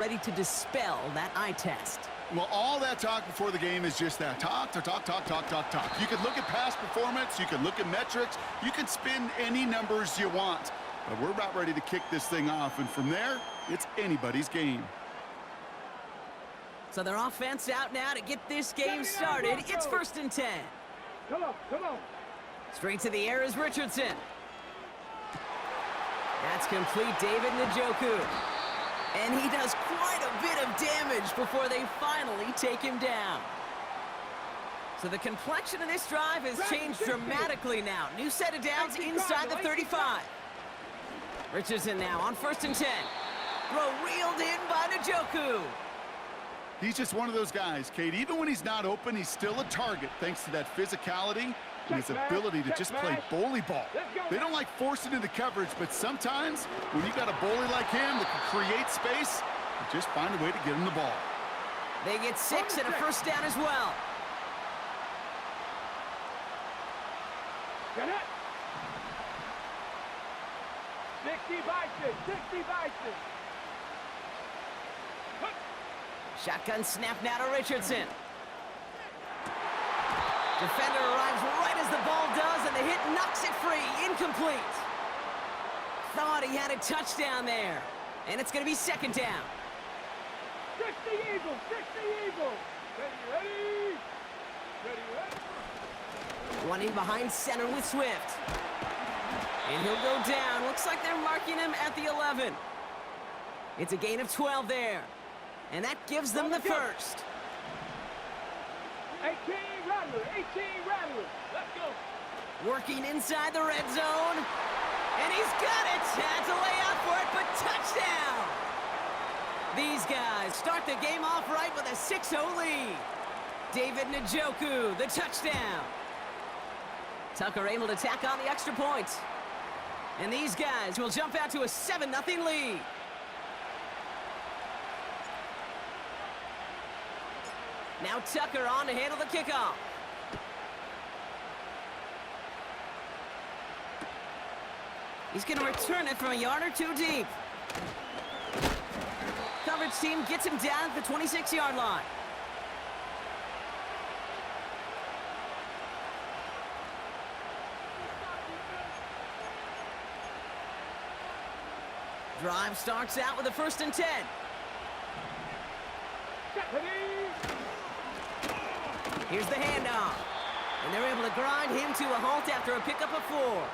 ready to dispel that eye test. Well, all that talk before the game is just that. Talk. You can look at past performance. You can look at metrics. You can spin any numbers you want. But we're about ready to kick this thing off. And from there, it's anybody's game. So their offense out now to get this game started. It's 1st and 10. Come on. Straight to the air is Richardson. That's complete, David Njoku. And he does quite a bit of damage before they finally take him down. So the complexion of this drive has changed dramatically now. New set of downs inside the 35. Richardson now on 1st and 10. Throw reeled in by Njoku. He's just one of those guys, Kate. Even when he's not open, he's still a target thanks to that physicality and his ability to just play bully ball. They don't like forcing into coverage, but sometimes when you got a bully like him that can create space, you just find a way to get him the ball. They get 6 and a 1st down as well. Get it. 60 by 6. Shotgun snap now to Richardson. Defender arrives right as the ball does, and the hit knocks it free. Incomplete. Thought he had a touchdown there. And it's going to be 2nd down. 60 Eagles. Ready. One in behind center with Swift. And he'll go down. Looks like they're marking him at the 11. It's a gain of 12 there. And that gives them the 1st. 18 Rattler. Let's go. Working inside the red zone. And he's got it. Had to lay out for it, but touchdown. These guys start the game off right with a 6-0 lead. David Njoku, the touchdown. Tucker able to tack on the extra point. And these guys will jump out to a 7-0 lead. Now Tucker on to handle the kickoff. He's going to return it from a yard or 2 deep. Coverage team gets him down at the 26-yard line. Drive starts out with a 1st and 10. Here's the handoff. And they're able to grind him to a halt after a pickup of 4.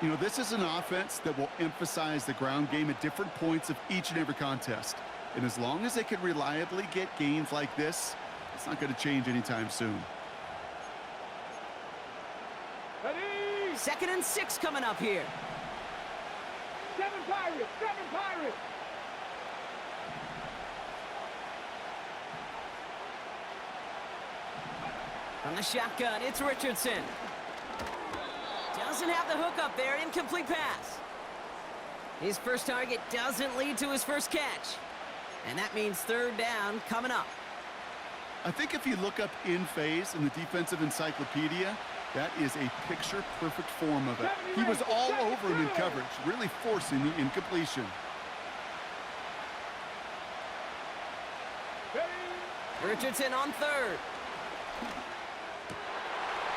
You know, this is an offense that will emphasize the ground game at different points of each and every contest. And as long as they can reliably get gains like this, it's not going to change anytime soon. 2nd and 6 coming up here. 7 Pirates. From the shotgun, it's Richardson. Doesn't have the hook up there. Incomplete pass. His first target doesn't lead to his first catch. And that means 3rd down coming up. I think if you look up in phase in the defensive encyclopedia, that is a picture-perfect form of it. He was all over him in coverage, really forcing the incompletion. Richardson on 3rd.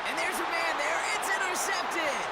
And there's a man there. It's intercepted.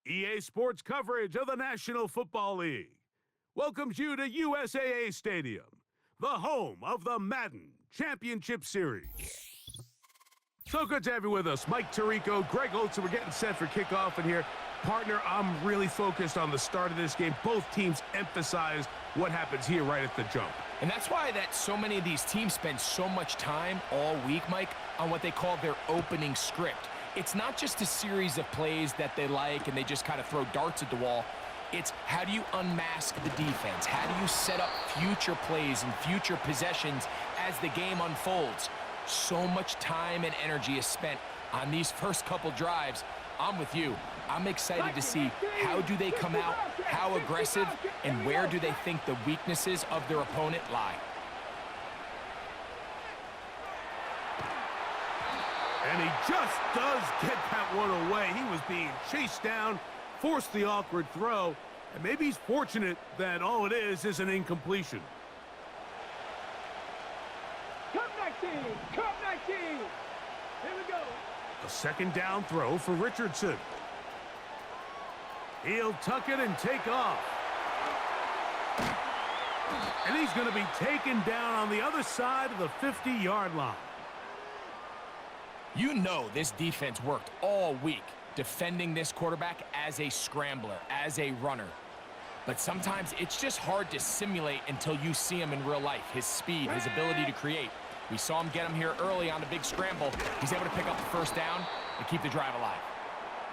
EA Sports coverage of the National Football League welcomes you to USAA Stadium, the home of the Madden Championship Series. So good to have you with us. Mike Tirico, Greg Olson, we're getting set for kickoff in here. Partner, I'm really focused on the start of this game. Both teams emphasize what happens here right at the jump. And that's why so many of these teams spend so much time all week, Mike, on what they call their opening script. It's not just a series of plays that they like and they just kind of throw darts at the wall. It's how do you unmask the defense? How do you set up future plays and future possessions as the game unfolds? So much time and energy is spent on these first couple drives. I'm with you. I'm excited to see how do they come out, how aggressive, and where do they think the weaknesses of their opponent lie. And he just does get that one away. He was being chased down, forced the awkward throw, and maybe he's fortunate that all it is an incompletion. Come 19! Come 19! Here we go. A second down throw for Richardson. He'll tuck it and take off. And he's going to be taken down on the other side of the 50-yard line. You know this defense worked all week defending this quarterback as a scrambler, as a runner. But sometimes it's just hard to simulate until you see him in real life. His speed, his ability to create. We saw him get him here early on the big scramble. He's able to pick up the first down and keep the drive alive.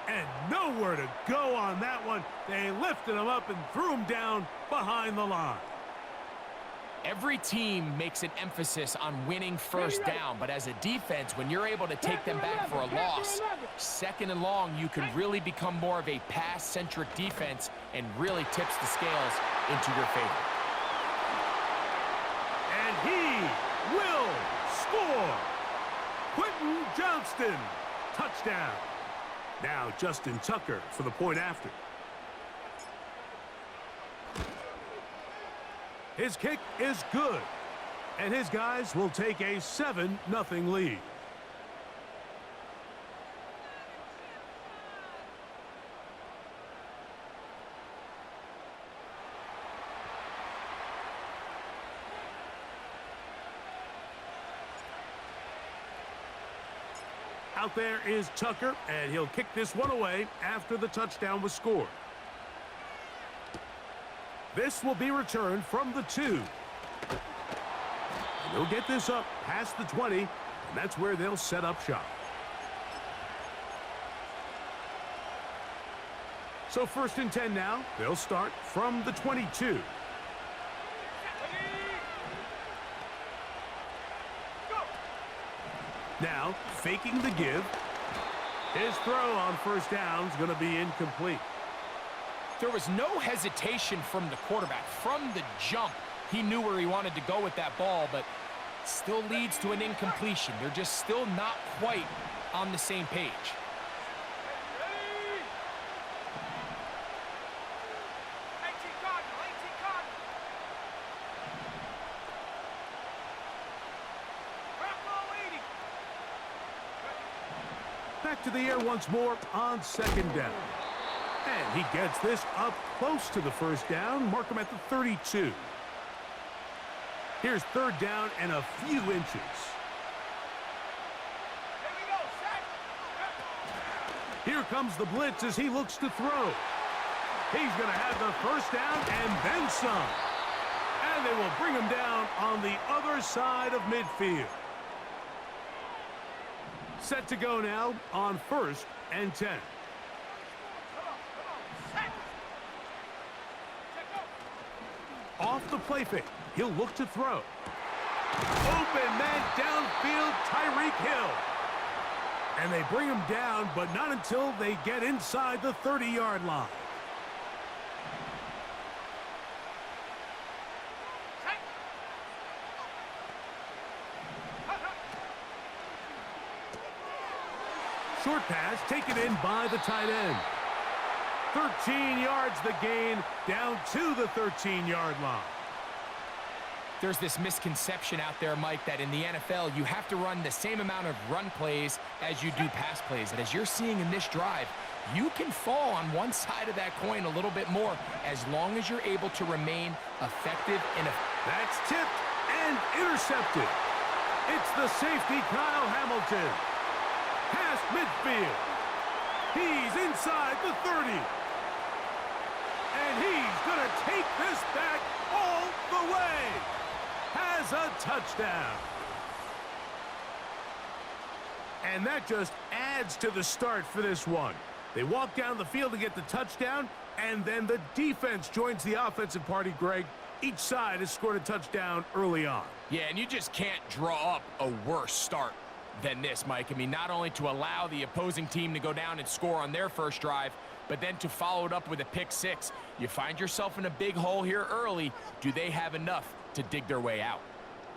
And nowhere to go on that one. They lifted him up and threw him down behind the line. Every team makes an emphasis on winning first down, but as a defense, when you're able to take them back for a loss, second and long, you can really become more of a pass-centric defense and really tips the scales into your favor. And he will score. Quentin Johnston, touchdown. Now Justin Tucker for the point after. His kick is good, and his guys will take a 7-0 lead. Out there is Tucker, and he'll kick this one away after the touchdown was scored. This will be returned from the 2. And they'll get this up past the 20, and that's where they'll set up shop. So 1st and 10 now. They'll start from the 22. Now, faking the give. His throw on first down is going to be incomplete. There was no hesitation from the quarterback. From the jump, he knew where he wanted to go with that ball, but still leads to an incompletion. They're just still not quite on the same page. Back to the air once more on second down. And he gets this up close to the first down. Mark him at the 32. Here's 3rd down and a few inches. Here comes the blitz as he looks to throw. He's going to have the first down and then some. And they will bring him down on the other side of midfield. Set to go now on 1st and 10. Off the play fake. He'll look to throw. Open man downfield, Tyreek Hill. And they bring him down, but not until they get inside the 30-yard line. Short pass taken in by the tight end. 13 yards the gain, down to the 13-yard line. There's this misconception out there, Mike, that in the NFL, you have to run the same amount of run plays as you do pass plays. And as you're seeing in this drive, you can fall on one side of that coin a little bit more as long as you're able to remain effective and That's tipped and intercepted. It's the safety, Kyle Hamilton. Past midfield. He's inside the 30. And he's going to take this back all the way. Has a touchdown. And that just adds to the start for this one. They walk down the field to get the touchdown, and then the defense joins the offensive party, Greg. Each side has scored a touchdown early on. Yeah, and you just can't draw up a worse start than this, Mike. I mean, not only to allow the opposing team to go down and score on their first drive, but then to follow it up with a pick six. You find yourself in a big hole here early. Do they have enough to dig their way out?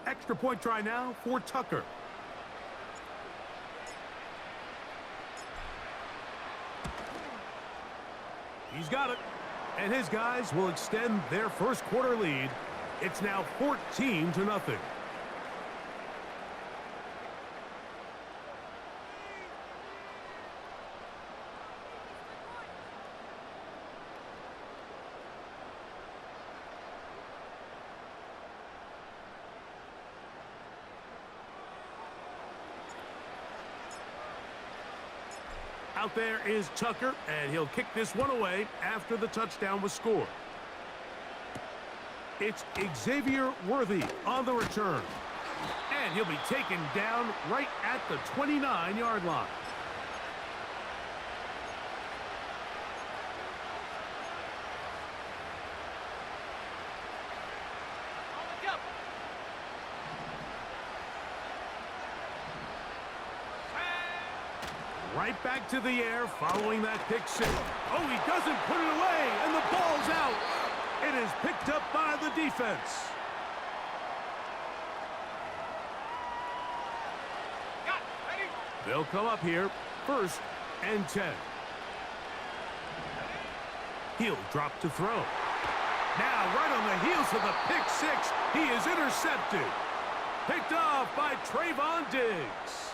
Extra point try now for Tucker. He's got it. And his guys will extend their first quarter lead. It's now 14-0. Out there is Tucker, and he'll kick this one away after the touchdown was scored. It's Xavier Worthy on the return. And he'll be taken down right at the 29-yard line. Right back to the air following that pick six. Oh, he doesn't put it away, and the ball's out. It is picked up by the defense. They'll come up here, 1st and 10. He'll drop to throw. Now, right on the heels of the pick six, he is intercepted. Picked off by Trayvon Diggs.